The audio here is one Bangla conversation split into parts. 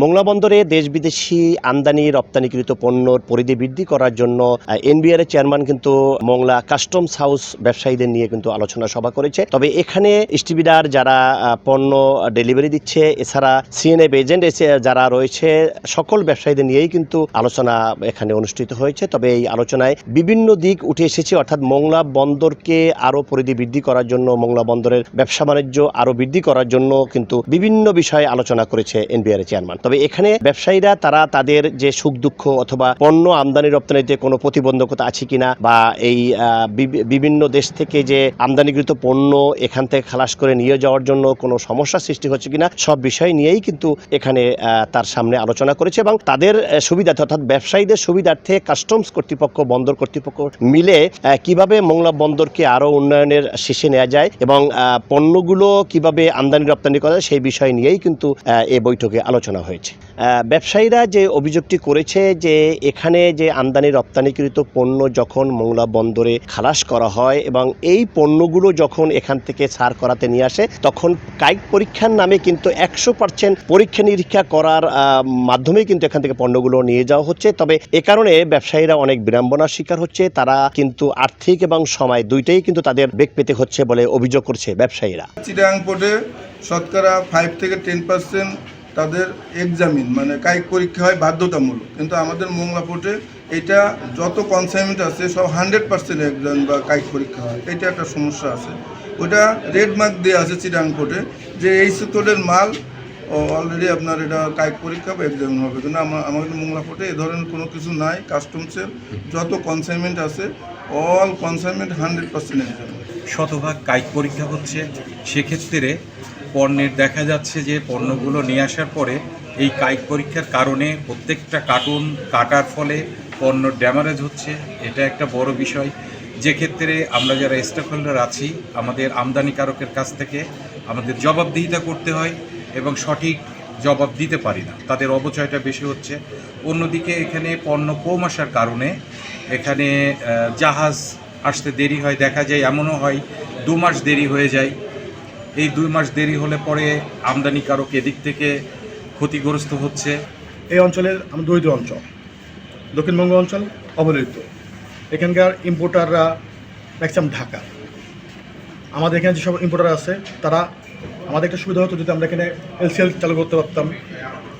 মোংলা বন্দরে দেশ বিদেশি আমদানি রপ্তানিকৃত পণ্যর পরিধি বৃদ্ধি করার জন্য এনবিআর এর চেয়ারম্যান কিন্তু মোংলা কাস্টমস হাউস ব্যবসায়ীদের নিয়ে কিন্তু আলোচনা সভা করেছে। তবে এখানে স্টিবিডার যারা পণ্য ডেলিভারি দিচ্ছে, এছাড়া সিএনএফ এজেন্ট যারা রয়েছে, সকল ব্যবসায়ীদের নিয়েই কিন্তু আলোচনা এখানে অনুষ্ঠিত হয়েছে। তবে এই আলোচনায় বিভিন্ন দিক উঠে এসেছে, অর্থাৎ মোংলা বন্দরকে আরো পরিধি বৃদ্ধি করার জন্য, মোংলা বন্দরের ব্যবসা বাণিজ্য আরো বৃদ্ধি করার জন্য কিন্তু বিভিন্ন বিষয়ে আলোচনা করেছে এনবিআর এর চেয়ারম্যান। তবে এখানে ব্যবসায়ীরা তারা তাদের যে সুখ দুঃখ অথবা পণ্য আমদানি রপ্তানিতে কোনো প্রতিবন্ধকতা আছে কিনা, বা এই বিভিন্ন দেশ থেকে যে আমদানিকৃত পণ্য এখান থেকে খালাস করে নিয়ে যাওয়ার জন্য কোনো সমস্যা সৃষ্টি হচ্ছে কিনা, সব বিষয় নিয়েই কিন্তু এখানে তার সামনে আলোচনা করেছে। এবং তাদের সুবিধার্থে অর্থাৎ ব্যবসায়ীদের সুবিধার্থে কাস্টমস কর্তৃপক্ষ, বন্দর কর্তৃপক্ষ মিলে কিভাবে মোংলা বন্দরকে আরো উন্নয়নের শীর্ষে নেওয়া যায় এবং পণ্যগুলো কিভাবে আমদানি রপ্তানি করা যায়, সেই বিষয় নিয়েই কিন্তু এই বৈঠকে আলোচনা হয়েছে। ব্যবসায়ীরা যে অভিযোগটি করেছে যে এখানে যে আমদানি রপ্তানিকৃত পণ্য যখন মোংলা বন্দরে খালাস করা হয় এবং এই পণ্যগুলো যখন এখান থেকে ছাড় করাতে নিয়ে আসে, তখন কায়িক পরীক্ষার নামে কিন্তু 100% পরীক্ষা নিরীক্ষা করার মাধ্যমেই কিন্তু এখান থেকে পণ্যগুলো নিয়ে যাওয়া হচ্ছে। তবে এ কারণে ব্যবসায়ীরা অনেক বিড়ম্বনার শিকার হচ্ছে। তারা কিন্তু আর্থিক এবং সময় দুইটাই কিন্তু তাদের বেগ পেতে হচ্ছে বলে অভিযোগ করছে ব্যবসায়ীরা। চিটাগাং পোর্টে শতকরা 5 থেকে 10% তাদের এক্সামিন মানে কায়িক পরীক্ষা হয় বাধ্যতামূলক, কিন্তু আমাদের মোংলা পোর্টে এটা যত কনসাইনমেন্ট আছে সব 100% এক্সাম বা কায়িক পরীক্ষা হয়। এটা একটা সমস্যা আছে। ওটা রেড মার্ক দেওয়া আছে চিটাগাং পোর্টে যে এই সেক্টরের মাল অলরেডি আপনার এটা কায়িক পরীক্ষা বা এক্সামিন হবে, কিন্তু আমাদের মোংলা পোর্টে এ ধরনের কোনো কিছু নাই। কাস্টমসের যত কনসাইনমেন্ট আছে অল কনসাইনমেন্ট 100% এক্সাম, শতভাগ কায়িক পরীক্ষা হচ্ছে। সেক্ষেত্রে পণ্যের দেখা যাচ্ছে যে পণ্যগুলো নিয়ে আসার পরে এই কায়িক পরীক্ষার কারণে প্রত্যেকটা কার্টুন কাটার ফলে পণ্য ড্যামেজ হচ্ছে। এটা একটা বড় বিষয়, যে ক্ষেত্রে আমরা যারা স্টক হোল্ডার আছি আমাদের আমদানিকারকের কাছ থেকে আমাদের জবাবদিহিতা করতে হয় এবং সঠিক জবাব দিতে পারি না, তাদের অবচয়টা বেশি হচ্ছে। অন্যদিকে এখানে পণ্য কম আসার কারণে এখানে জাহাজ আসতে দেরি হয়, দেখা যায় এমনও হয় 2 মাস দেরি হয়ে যায়। এই 2 মাস দেরি হলে পরে আমদানিকারক এদিক থেকে ক্ষতিগ্রস্ত হচ্ছে। এই অঞ্চলের দরিদ্র অঞ্চল, দক্ষিণবঙ্গ অঞ্চল অবহেলিত। এখানকার ইম্পোর্টাররা ম্যাক্সিমাম ঢাকা। আমাদের এখানে যেসব ইম্পোর্টার আছে তারা, আমাদের একটা সুবিধা হতো যদি আমরা এখানে এলসিএল চালু করতে পারতাম,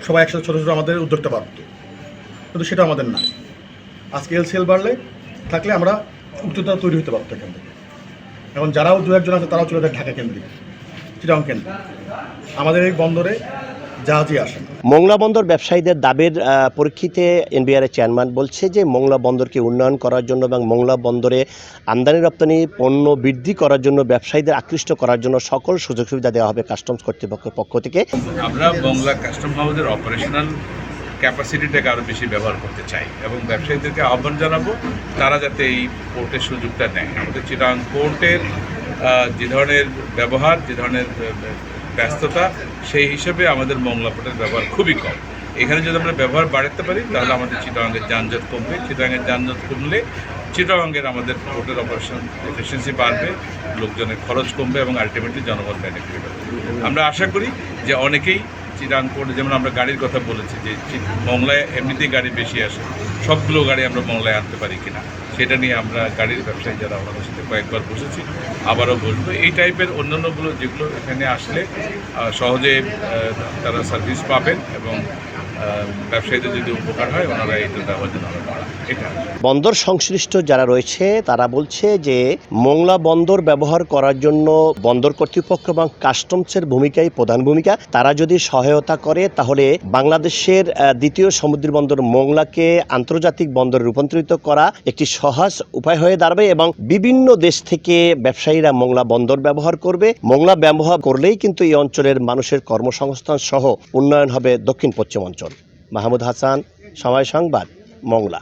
সবাই একসাথে ছোটো ছোটো আমাদের উদ্যোগটা পারত, কিন্তু সেটা আমাদের নাই। আজকে এলসিএল বাড়লে থাকলে আমরা উদ্যোগটা তৈরি হতে পারতো এখান থেকে। এখন যারাও 2-1 আছে তারাও চলে যায় ঢাকা কেন্দ্রিক, চিটাগাং কেন্দ্রিক। আমাদের এই বন্দরে জাহাজই আসে না। মোংলা বন্দর ব্যবসায়ীদের দাবির পরিপ্রেক্ষিতে এনবিআর এর চেয়ারম্যান বলছে যে মোংলা বন্দরকে উন্নয়ন করার জন্য এবং মোংলা বন্দরে আমদানি রপ্তানি পণ্য বৃদ্ধি করার জন্য, ব্যবসায়ীদের আকৃষ্ট করার জন্য সকল সুযোগ সুবিধা দেওয়া হবে কাস্টমস কর্তৃপক্ষের পক্ষ থেকে। আমরা মোংলা কাস্টম হাউসের অপারেশনাল ক্যাপাসিটিটাকে আরও বেশি ব্যবহার করতে চাই এবং ব্যবসায়ীদেরকে আহ্বান জানাবো তারা যাতে এই পোর্টের সুযোগটা নেয়। আমাদের চিটাগাং পোর্টের যে ধরনের ব্যবহার, যে ধরনের ব্যস্ততা, সেই হিসেবে আমাদের মোংলা পোর্টের ব্যবহার খুবই কম। এখানে যদি আমরা ব্যবহার বাড়াতে পারি তাহলে আমাদের চিটাগাংয়ের যানজট কমবে। চিটাগাংয়ের যানজট কমলে চিটাগাংয়ের আমাদের পোর্টের অপারেশন এফিসিয়েন্সি বাড়বে, লোকজনের খরচ কমবে এবং আলটিমেটলি জনগণ বেনিফিট হবে। আমরা আশা করি যে অনেকেই চিটাগাং পোর্টে, যেমন আমরা গাড়ির কথা বলেছি যে মোংলায় এমনিতেই গাড়ি বেশি আসে, সবগুলো গাড়ি আমরা মোংলায় আনতে পারি কিনা সেটা নিয়ে আমরা গাড়ির ব্যবসায়ী যারা ওনাদের সাথে কয়েকবার বসেছি, আবারও বসবো। এই টাইপের অন্যান্যগুলো যেগুলো এখানে আসলে সহজে তারা সার্ভিস পাবেন এবং ব্যবসায়ীদের যদি উপকার হয় ওনারা এইটা দেওয়ার জন্য আমরা বাড়া। এটা বন্দর সংশ্লিষ্ট যারা রয়েছে তারা বলছে যে মোংলা বন্দর ব্যবহার করার জন্য বন্দর কর্তৃপক্ষ এবং কাস্টমসের ভূমিকাই প্রধান ভূমিকা। তারা যদি সহায়তা করে তাহলে বাংলাদেশের দ্বিতীয় সমুদ্র বন্দর মোংলাকে আন্তর্জাতিক বন্দরে রূপান্তরিত করা একটি সহজ উপায় হয়ে দাঁড়াবে এবং বিভিন্ন দেশ থেকে ব্যবসায়ীরা মোংলা বন্দর ব্যবহার করবে। মোংলা ব্যবহার করলেই কিন্তু এই অঞ্চলের মানুষের কর্মসংস্থান সহ উন্নয়ন হবে দক্ষিণ পশ্চিম অঞ্চল। মাহমুদ হাসান, সময় সংবাদ, মোংলা।